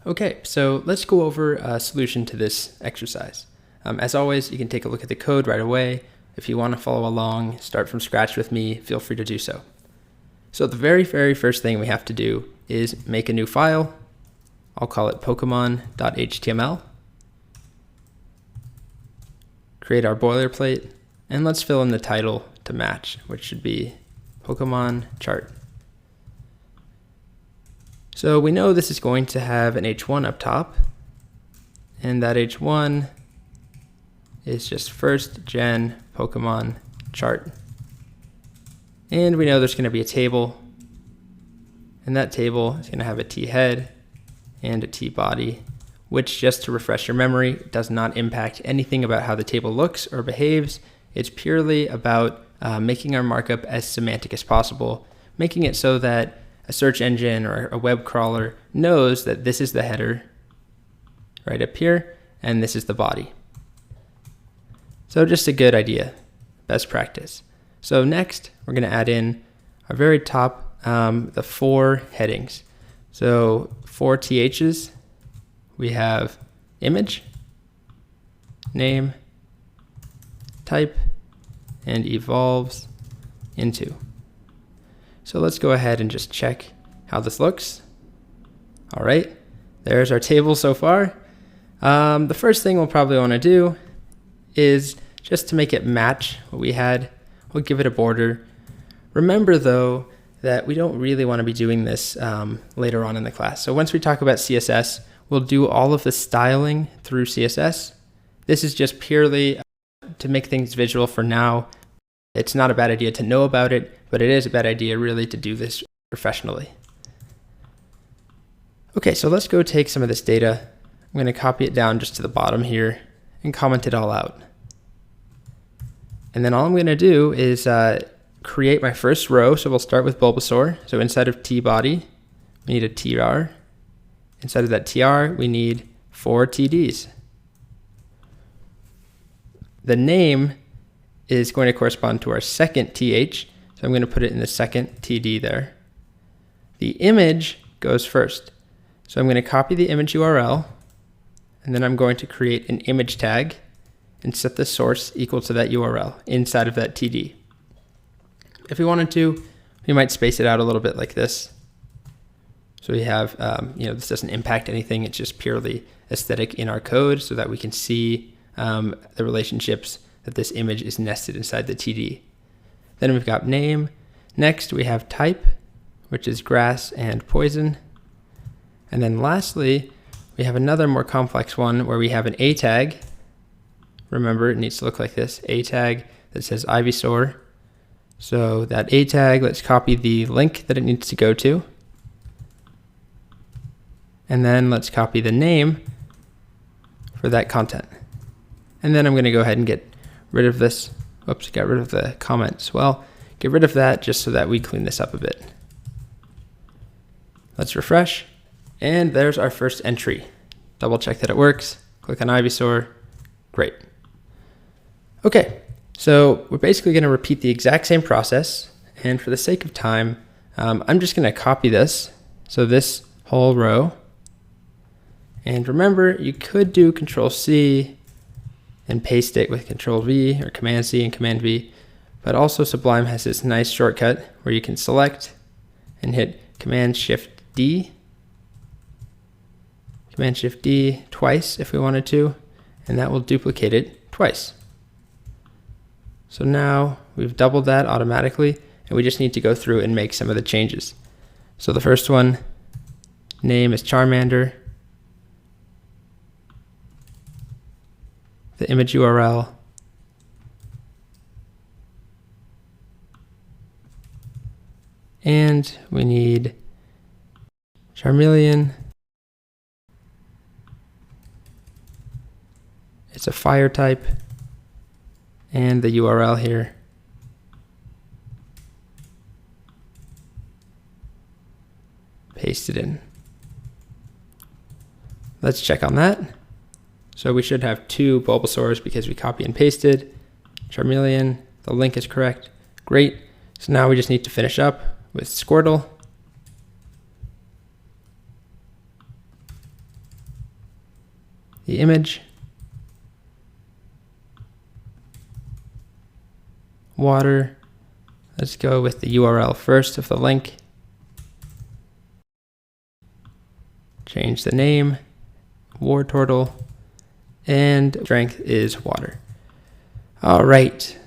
Okay, so let's go over a solution to this exercise. As always, you can take a look at the code right away. If you want to follow along, start from scratch with me, feel free to do so. So the very first thing we have to do is make a new file. I'll call it Pokemon.html. Create our boilerplate, and let's fill in the title to match, which should be Pokemon chart. So we know this is going to have an h1 up top, and that h1 is just first gen Pokemon chart. And we know there's going to be a table, and that table is going to have a t head and a t body, which, just to refresh your memory, does not impact anything about how the table looks or behaves. It's purely about making our markup as semantic as possible, making it so that a search engine or a web crawler knows that this is the header right up here, and this is the body. So just a good idea, best practice. So next, we're going to add in our very top, the 4 headings. So 4 THs, we have image, name, type, and evolves into. So let's go ahead and just check how this looks. All right, there's our table so far. The first thing we'll probably want to do is just to make it match what we had, we'll give it a border. Remember though, that we don't really want to be doing this later on in the class. So once we talk about CSS, we'll do all of the styling through CSS. This is just purely to make things visual for now. It's not a bad idea to know about it, but it is a bad idea really to do this professionally. Okay, so let's go take some of this data. I'm going to copy it down just to the bottom here and comment it all out. And then all I'm going to do is create my first row. So we'll start with Bulbasaur. So inside of t-body, we need a tr. Inside of that tr, we need 4 tds. The name is going to correspond to our second th, so I'm going to put it in the second td there. The image goes first, so I'm going to copy the image URL, and then I'm going to create an image tag and set the source equal to that URL inside of that td. If we wanted to, we might space it out a little bit like this. So we have, this doesn't impact anything, it's just purely aesthetic in our code so that we can see the relationships that this image is nested inside the TD. Then we've got name. Next we have type, which is grass and poison. And then lastly, we have another more complex one where we have an A tag. Remember, it needs to look like this, A tag that says Ivysaur. So that A tag, let's copy the link that it needs to go to. And then let's copy the name for that content. And then I'm going to go ahead and get rid of this. Oops, got rid of the comment as well. Get rid of that just so that we clean this up a bit. Let's refresh. And there's our first entry. Double check that it works. Click on Ivysaur. Great. Okay, so we're basically going to repeat the exact same process. And for the sake of time, I'm just going to copy this. So this whole row. And remember, you could do Control-C and paste it with Control-V or Command-C and Command-V, but also Sublime has this nice shortcut where you can select and hit Command-Shift-D, Command-Shift-D twice if we wanted to, and that will duplicate it twice. So now we've doubled that automatically, and we just need to go through and make some of the changes. So the first one, name is Charmander. The image URL, and we need Charmeleon. It's a fire type, and the URL here. Paste it in. Let's check on that. So we should have 2 Bulbasaurs because we copy and pasted. Charmeleon, the link is correct. Great. So now we just need to finish up with Squirtle. the image, water. Let's go with the URL first of the link. Change the name, war turtle, and strength is water. All right,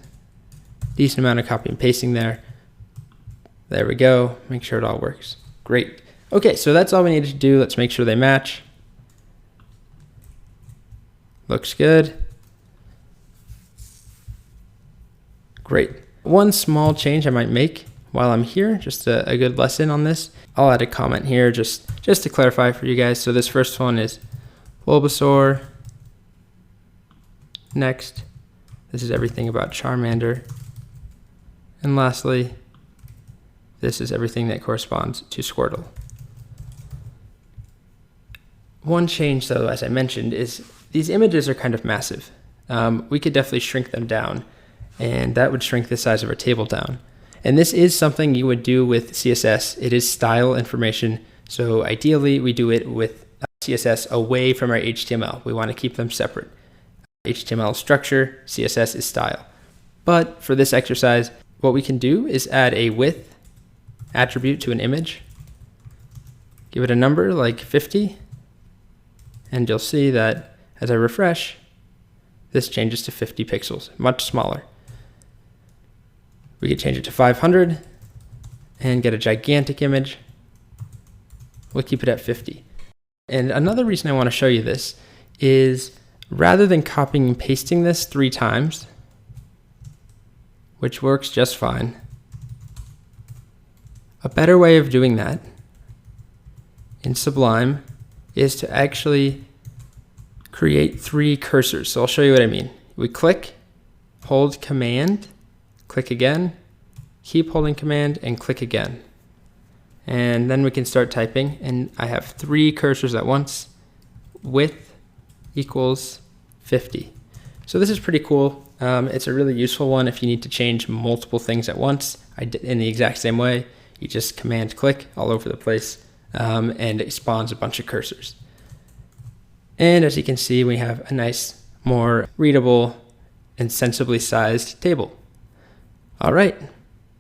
decent amount of copy and pasting there. There we go, make sure it all works. Great. Okay, so that's all we needed to do. Let's make sure they match. Looks good. Great. One small change I might make while I'm here, just a good lesson on this. I'll add a comment here just to clarify for you guys. So this first one is Bulbasaur. Next, this is everything about Charmander. And lastly, this is everything that corresponds to Squirtle. One change though, as I mentioned, is these images are kind of massive. We could definitely shrink them down, and that would shrink the size of our table down. And this is something you would do with CSS. It is style information. So ideally we do it with CSS away from our HTML. We want to keep them separate. HTML is structure, CSS is style. But for this exercise, what we can do is add a width attribute to an image. Give it a number like 50. And you'll see that as I refresh, this changes to 50 pixels, much smaller. We could change it to 500 and get a gigantic image. We'll keep it at 50. And another reason I want to show you this is rather than copying and pasting this 3 times, which works just fine, a better way of doing that in Sublime is to actually create 3 cursors. So I'll show you what I mean. We click, hold Command, click again, keep holding Command, and click again. And then we can start typing, and I have 3 cursors at once. Width equals 50. So this is pretty cool. It's a really useful one if you need to change multiple things at once. In the exact same way, you just Command click all over the place, and it spawns a bunch of cursors. And as you can see, we have a nice, more readable and sensibly sized table. All right.